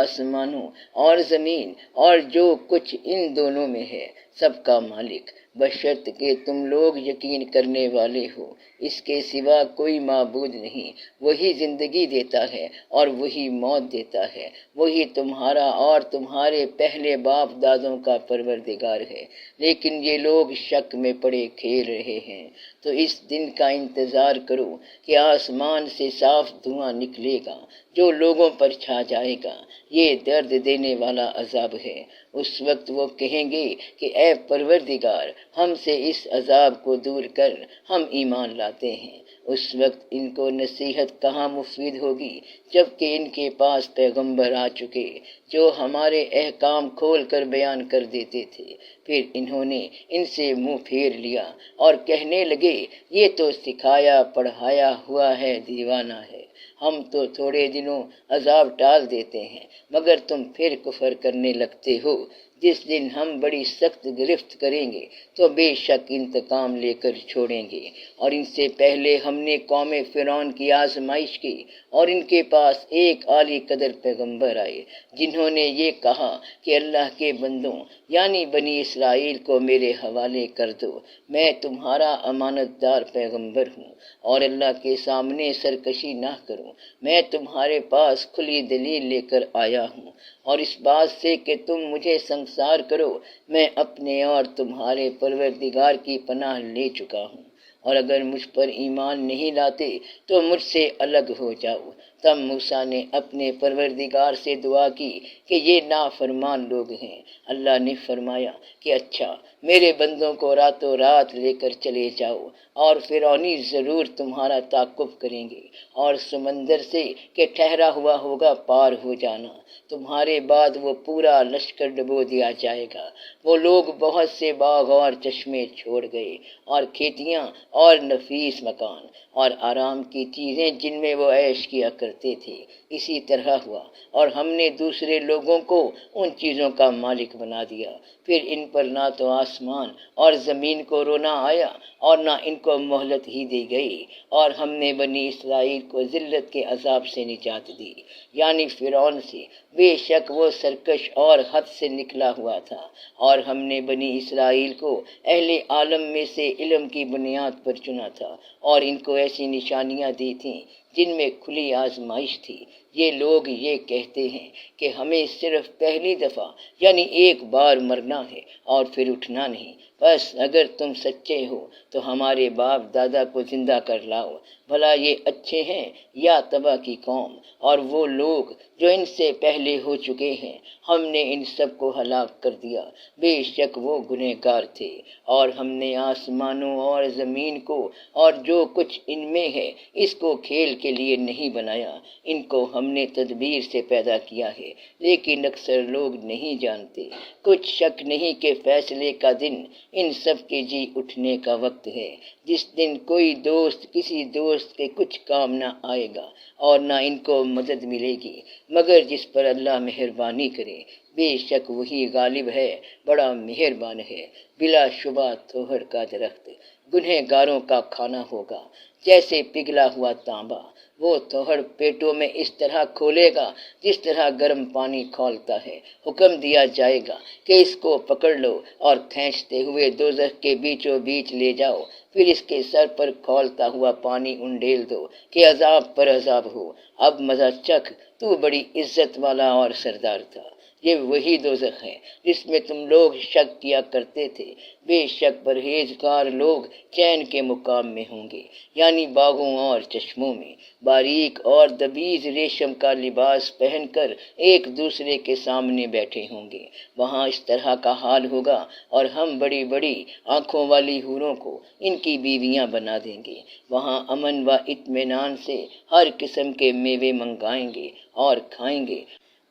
آسمانوں اور زمین اور جو کچھ ان دونوں میں ہے سب کا مالک، بشرط کہ تم لوگ یقین کرنے والے ہو۔ اس کے سوا کوئی معبود نہیں، وہی زندگی دیتا ہے اور وہی موت دیتا ہے، وہی تمہارا اور تمہارے پہلے باپ دادوں کا پروردگار ہے، لیکن یہ لوگ شک میں پڑے کھیل رہے ہیں۔ تو اس دن کا انتظار کرو کہ آسمان سے صاف دھواں نکلے گا جو لوگوں پر چھا جائے گا، یہ درد دینے والا عذاب ہے۔ اس وقت وہ کہیں گے کہ اے پروردگار، ہم سے اس عذاب کو دور کر، ہم ایمان لاتے ہیں۔ اس وقت ان کو نصیحت کہاں مفید ہوگی جبکہ ان کے پاس پیغمبر آ چکے جو ہمارے احکام کھول کر بیان کر دیتے تھے۔ پھر انہوں نے ان سے منہ پھیر لیا اور کہنے لگے یہ تو سکھایا پڑھایا ہوا ہے، دیوانہ ہے، ہم تو تھوڑے دنوں عذاب ٹال دیتے ہیں مگر تم پھر کفر کرنے لگتے ہو۔ جس دن ہم بڑی سخت گرفت کریں گے تو بے شک انتقام لے کر چھوڑیں گے۔ اور ان سے پہلے ہم نے قوم فرعون کی آزمائش کی، اور ان کے پاس ایک عالی قدر پیغمبر آئے جنہوں نے یہ کہا کہ اللہ کے بندوں یعنی بنی اسرائیل کو میرے حوالے کر دو، میں تمہارا امانت دار پیغمبر ہوں، اور اللہ کے سامنے سرکشی نہ کروں، میں تمہارے پاس کھلی دلیل لے کر آیا ہوں، اور اس بات سے کہ تم مجھے سنگسار کرو میں اپنے اور تمہارے پروردگار کی پناہ لے چکا ہوں، اور اگر مجھ پر ایمان نہیں لاتے تو مجھ سے الگ ہو جاؤ۔ تب موسیٰ نے اپنے پروردگار سے دعا کی کہ یہ نافرمان لوگ ہیں۔ اللہ نے فرمایا کہ اچھا، میرے بندوں کو راتوں رات لے کر چلے جاؤ، اور فرعونی ضرور تمہارا تعاقب کریں گے، اور سمندر سے کہ ٹھہرا ہوا ہوگا پار ہو جانا، تمہارے بعد وہ پورا لشکر ڈبو دیا جائے گا۔ وہ لوگ بہت سے باغ اور چشمے چھوڑ گئے، اور کھیتیاں اور نفیس مکان اور آرام کی چیزیں جن میں وہ عیش کیا کرتے کرتے تھے اسی طرح ہوا، اور ہم نے دوسرے لوگوں کو ان چیزوں کا مالک بنا دیا، پھر ان پر نہ تو آسمان اور زمین کو رونا آیا اور نہ ان کو مہلت ہی دی گئی، اور ہم نے بنی اسرائیل کو ذلت کے عذاب سے نجات دی، یعنی فرعون سے۔ بے شک وہ سرکش اور حد سے نکلا ہوا تھا، اور ہم نے بنی اسرائیل کو اہل عالم میں سے علم کی بنیاد پر چنا تھا، اور ان کو ایسی نشانیاں دی تھیں جن میں کھلی آزمائش تھی۔ یہ لوگ یہ کہتے ہیں کہ ہمیں صرف پہلی دفعہ یعنی ایک بار مرنا ہے اور پھر اٹھنا نہیں، بس اگر تم سچے ہو تو ہمارے باپ دادا کو زندہ کر لاؤ، بھلا یہ اچھے ہیں یا تباہ کی قوم؟ اور وہ لوگ جو ان سے پہلے ہو چکے ہیں ہم نے ان سب کو ہلاک کر دیا، بے شک وہ گنہگار تھے۔ اور ہم نے آسمانوں اور زمین کو اور جو کچھ ان میں ہے اس کو کھیل کے لیے نہیں بنایا، ان کو ہم نے تدبیر سے پیدا کیا ہے، لیکن اکثر لوگ نہیں جانتے۔ کچھ شک نہیں کہ فیصلے کا دن ان سب کے جی اٹھنے کا وقت ہے، جس دن کوئی دوست کسی دوست کے کچھ کام نہ آئے گا اور نہ ان کو مدد ملے گی مگر جس پر اللہ مہربانی کرے، بے شک وہی غالب ہے، بڑا مہربان ہے۔ بلا شبہ توہر کا درخت گنہگاروں کا کھانا ہوگا، جیسے پگھلا ہوا تانبا۔ وہ توہر پیٹوں میں اس طرح کھولے گا جس طرح گرم پانی کھولتا ہے۔ حکم دیا جائے گا کہ اس کو پکڑ لو اور کھینچتے ہوئے دوزخ کے بیچوں بیچ لے جاؤ، پھر اس کے سر پر کھولتا ہوا پانی انڈیل دو کہ عذاب پر عذاب ہو، اب مزہ چکھ، تو بڑی عزت والا اور سردار تھا۔ یہ وہی دوزخ ہے جس میں تم لوگ شک کیا کرتے تھے، بے شک پرہیزگار لوگ چین کے مقام میں ہوں گے، یعنی باغوں اور چشموں میں، باریک اور دبیز ریشم کا لباس پہن کر ایک دوسرے کے سامنے بیٹھے ہوں گے۔ وہاں اس طرح کا حال ہوگا، اور ہم بڑی بڑی آنکھوں والی حوروں کو ان کی بیویاں بنا دیں گے۔ وہاں امن و اطمینان سے ہر قسم کے میوے منگائیں گے اور کھائیں گے،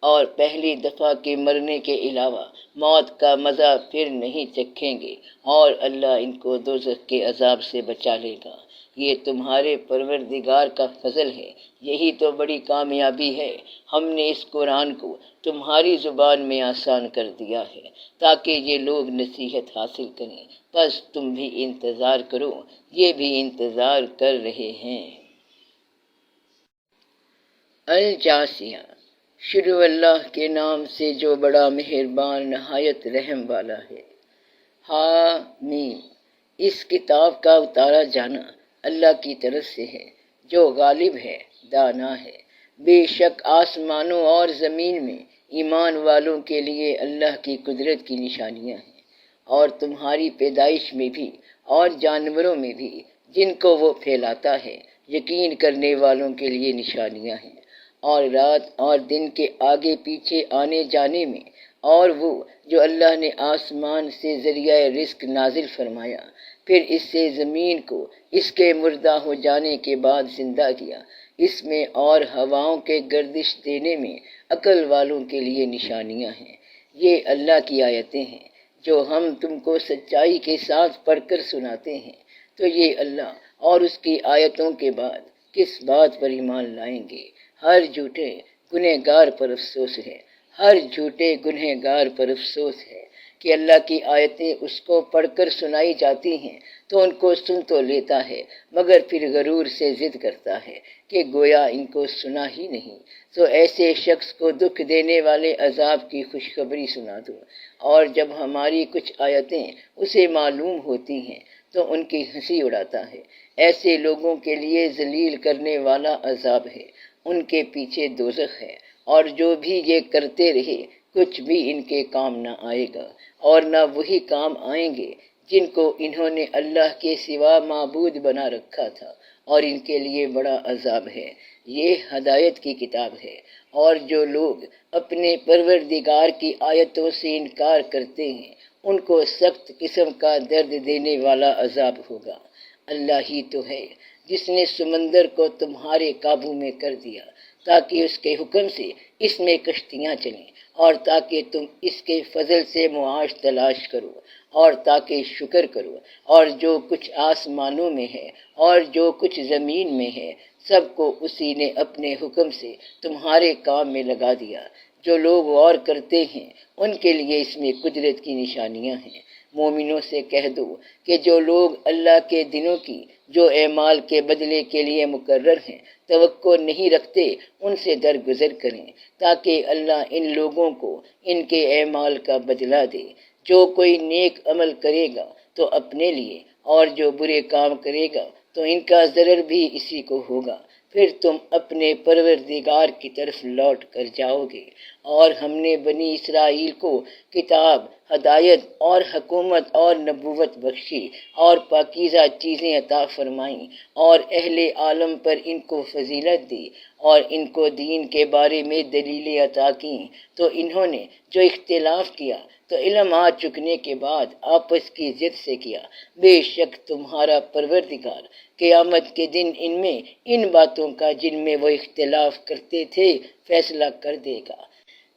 اور پہلی دفعہ کے مرنے کے علاوہ موت کا مزہ پھر نہیں چکھیں گے، اور اللہ ان کو دوزخ کے عذاب سے بچا لے گا۔ یہ تمہارے پروردگار کا فضل ہے، یہی تو بڑی کامیابی ہے۔ ہم نے اس قرآن کو تمہاری زبان میں آسان کر دیا ہے تاکہ یہ لوگ نصیحت حاصل کریں، بس تم بھی انتظار کرو، یہ بھی انتظار کر رہے ہیں۔ الجاسیہ، شروع اللہ کے نام سے جو بڑا مہربان نہایت رحم والا ہے۔ حامیم، اس کتاب کا اتارا جانا اللہ کی طرف سے ہے جو غالب ہے، دانا ہے۔ بے شک آسمانوں اور زمین میں ایمان والوں کے لیے اللہ کی قدرت کی نشانیاں ہیں، اور تمہاری پیدائش میں بھی اور جانوروں میں بھی جن کو وہ پھیلاتا ہے یقین کرنے والوں کے لیے نشانیاں ہیں، اور رات اور دن کے آگے پیچھے آنے جانے میں، اور وہ جو اللہ نے آسمان سے ذریعہ رزق نازل فرمایا، پھر اس سے زمین کو اس کے مردہ ہو جانے کے بعد زندہ کیا، اس میں اور ہواؤں کے گردش دینے میں عقل والوں کے لیے نشانیاں ہیں۔ یہ اللہ کی آیتیں ہیں جو ہم تم کو سچائی کے ساتھ پڑھ کر سناتے ہیں، تو یہ اللہ اور اس کی آیتوں کے بعد کس بات پر ایمان لائیں گے؟ ہر جھوٹے گنہگار پر افسوس ہے، ہر جھوٹے گنہگار پر افسوس ہے کہ اللہ کی آیتیں اس کو پڑھ کر سنائی جاتی ہیں تو ان کو سن تو لیتا ہے مگر پھر غرور سے ضد کرتا ہے کہ گویا ان کو سنا ہی نہیں۔ تو ایسے شخص کو دکھ دینے والے عذاب کی خوشخبری سنا دو، اور جب ہماری کچھ آیتیں اسے معلوم ہوتی ہیں تو ان کی ہنسی اڑاتا ہے۔ ایسے لوگوں کے لیے ذلیل کرنے والا عذاب ہے، ان کے پیچھے دوزخ ہے، اور جو بھی یہ کرتے رہے کچھ بھی ان کے کام نہ آئے گا، اور نہ وہی کام آئیں گے جن کو انہوں نے اللہ کے سوا معبود بنا رکھا تھا، اور ان کے لیے بڑا عذاب ہے۔ یہ ہدایت کی کتاب ہے، اور جو لوگ اپنے پروردگار کی آیتوں سے انکار کرتے ہیں ان کو سخت قسم کا درد دینے والا عذاب ہوگا۔ اللہ ہی تو ہے جس نے سمندر کو تمہارے قابو میں کر دیا تاکہ اس کے حکم سے اس میں کشتیاں چلیں، اور تاکہ تم اس کے فضل سے معاش تلاش کرو، اور تاکہ شکر کرو، اور جو کچھ آسمانوں میں ہے اور جو کچھ زمین میں ہے سب کو اسی نے اپنے حکم سے تمہارے کام میں لگا دیا۔ جو لوگ غور کرتے ہیں ان کے لیے اس میں قدرت کی نشانیاں ہیں۔ مومنوں سے کہہ دو کہ جو لوگ اللہ کے دنوں کی جو اعمال کے بدلے کے لیے مقرر ہیں توقع نہیں رکھتے ان سے درگزر کریں، تاکہ اللہ ان لوگوں کو ان کے اعمال کا بدلہ دے۔ جو کوئی نیک عمل کرے گا تو اپنے لیے، اور جو برے کام کرے گا تو ان کا ضرر بھی اسی کو ہوگا۔ پھر تم اپنے پروردگار کی طرف لوٹ کر جاؤ گے، اور ہم نے بنی اسرائیل کو کتاب، ہدایت اور حکومت اور نبوت بخشی، اور پاکیزہ چیزیں عطا فرمائیں، اور اہل عالم پر ان کو فضیلت دی، اور ان کو دین کے بارے میں دلیلیں عطا کیں۔ تو انہوں نے جو اختلاف کیا تو علم آ چکنے کے بعد آپس کی ضد سے کیا۔ بے شک تمہارا پروردگار قیامت کے دن ان میں ان باتوں کا جن میں وہ اختلاف کرتے تھے فیصلہ کر دے گا۔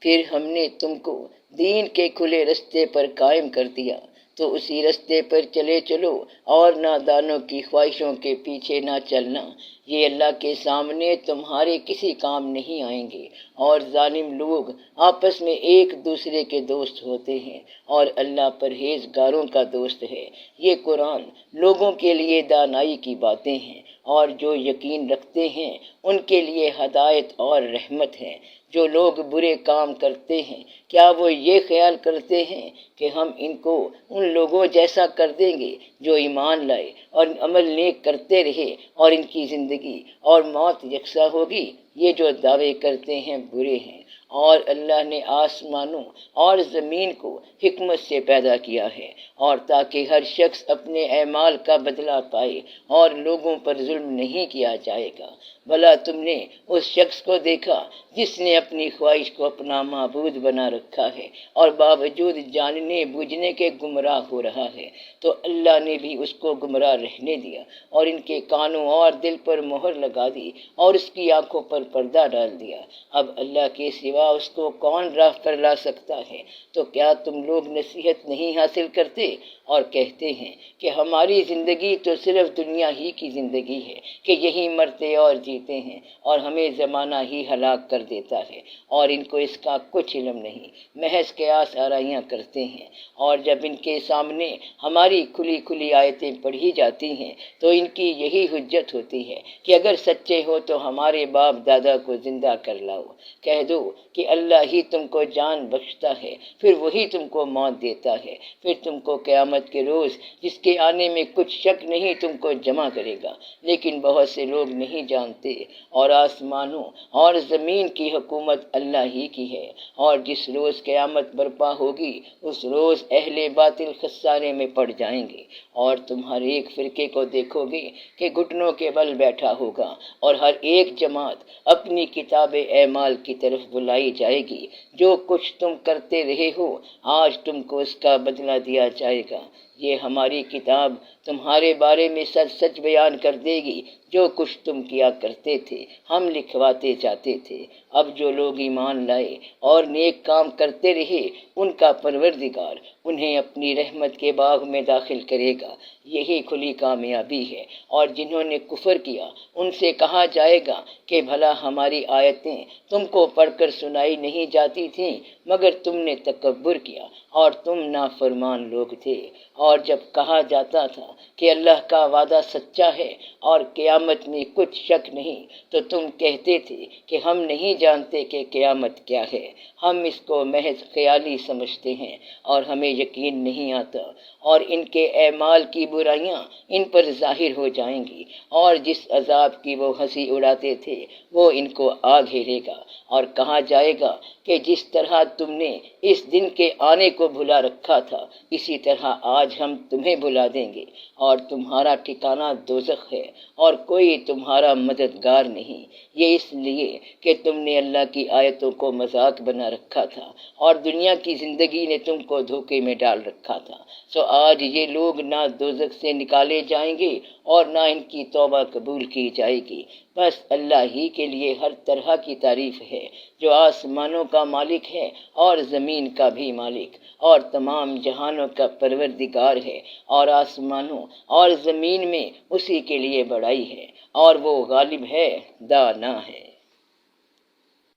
پھر ہم نے تم کو دین کے کھلے رستے پر قائم کر دیا، تو اسی رستے پر چلے چلو، اور نادانوں کی خواہشوں کے پیچھے نہ چلنا۔ یہ اللہ کے سامنے تمہارے کسی کام نہیں آئیں گے، اور ظالم لوگ آپس میں ایک دوسرے کے دوست ہوتے ہیں، اور اللہ پرہیزگاروں کا دوست ہے۔ یہ قرآن لوگوں کے لیے دانائی کی باتیں ہیں، اور جو یقین رکھتے ہیں ان کے لیے ہدایت اور رحمت ہے۔ جو لوگ برے کام کرتے ہیں کیا وہ یہ خیال کرتے ہیں کہ ہم ان کو ان لوگوں جیسا کر دیں گے جو ایمان لائے اور عمل نیک کرتے رہے، اور ان کی زندگی اور موت یکساں ہوگی؟ یہ جو دعوے کرتے ہیں برے ہیں۔ اور اللہ نے آسمانوں اور زمین کو حکمت سے پیدا کیا ہے، اور تاکہ ہر شخص اپنے اعمال کا بدلہ پائے، اور لوگوں پر ظلم نہیں کیا جائے گا۔ بھلا تم نے اس شخص کو دیکھا جس نے اپنی خواہش کو اپنا معبود بنا رکھا ہے، اور باوجود جاننے بوجھنے کے گمراہ ہو رہا ہے؟ تو اللہ نے بھی اس کو گمراہ رہنے دیا، اور ان کے کانوں اور دل پر مہر لگا دی، اور اس کی آنکھوں پر پردہ ڈال دیا۔ اب اللہ کے سوا اس کو کون راہ پر لا سکتا ہے؟ تو کیا تم لوگ نصیحت نہیں حاصل کرتے اور کہتے ہیں کہ ہماری زندگی تو صرف دنیا ہی کی زندگی ہے، کہ یہی مرتے اور جیتے ہیں، اور ہمیں زمانہ ہی ہلاک کر دیتا ہے، اور ان کو اس کا کچھ علم نہیں، محض قیاس آرائیاں کرتے ہیں۔ اور جب ان کے سامنے ہماری کھلی کھلی آیتیں پڑھی جاتی ہیں تو ان کی یہی حجت ہوتی ہے کہ اگر سچے ہو تو ہمارے باپ دادا کو زندہ کر لاؤ۔ کہہ دو کہ اللہ ہی تم کو جان بخشتا ہے، پھر وہی تم کو موت دیتا ہے، پھر تم کو قیامت کے روز جس کے آنے میں کچھ شک نہیں تم کو جمع کرے گا۔ لیکن بہت سے لوگ نہیں جانتے۔ اور آسمانوں اور زمین کی حکومت اللہ ہی کی ہے، اور جس روز قیامت برپا ہوگی اس روز اہل باطل خسارے میں پڑ جائیں گے، اور تم ہر ایک فرقے کو دیکھو گے کہ گھٹنوں کے بل بیٹھا ہوگا، اور ہر ایک جماعت اپنی کتاب اعمال کی طرف بلائی جائے گی۔ جو کچھ تم کرتے رہے ہو آج تم کو اس کا بدلہ دیا جائے گا۔ یہ ہماری کتاب تمہارے بارے میں سچ سچ بیان کر دے گی۔ جو کچھ تم کیا کرتے تھے ہم لکھواتے جاتے تھے۔ اب جو لوگ ایمان لائے اور نیک کام کرتے رہے ان کا پروردگار انہیں اپنی رحمت کے باغ میں داخل کرے گا۔ یہی کھلی کامیابی ہے۔ اور جنہوں نے کفر کیا ان سے کہا جائے گا کہ بھلا ہماری آیتیں تم کو پڑھ کر سنائی نہیں جاتی تھیں، مگر تم نے تکبر کیا اور تم نافرمان لوگ تھے۔ اور جب کہا جاتا تھا کہ اللہ کا وعدہ سچا ہے اور قیامت میں کچھ شک نہیں، تو تم کہتے تھے کہ ہم نہیں جانتے کہ قیامت کیا ہے، ہم اس کو محض خیالی سمجھتے ہیں اور ہمیں یقین نہیں آتا۔ اور ان کے اعمال کی برائیاں ان پر ظاہر ہو جائیں گی، اور جس عذاب کی وہ ہنسی اڑاتے تھے وہ ان کو آ گھیرے گا۔ اور کہا جائے گا کہ جس طرح تم نے اس دن کے آنے کو کو بھلا رکھا تھا، اسی طرح آج ہم تمہیں بھلا دیں گے، اور تمہارا ٹھکانہ دوزخ ہے اور کوئی تمہارا مددگار نہیں۔ یہ اس لیے کہ تم نے اللہ کی آیتوں کو مذاق بنا رکھا تھا اور دنیا کی زندگی نے تم کو دھوکے میں ڈال رکھا تھا، سو آج یہ لوگ نہ دوزخ سے نکالے جائیں گے اور نہ ان کی توبہ قبول کی جائے گی۔ بس اللہ ہی کے لیے ہر طرح کی تعریف ہے، جو آسمانوں کا مالک ہے اور زمین کا بھی مالک، اور تمام جہانوں کا پروردگار ہے، اور آسمانوں اور زمین میں اسی کے لیے بڑائی ہے، اور وہ غالب ہے، دانا ہے۔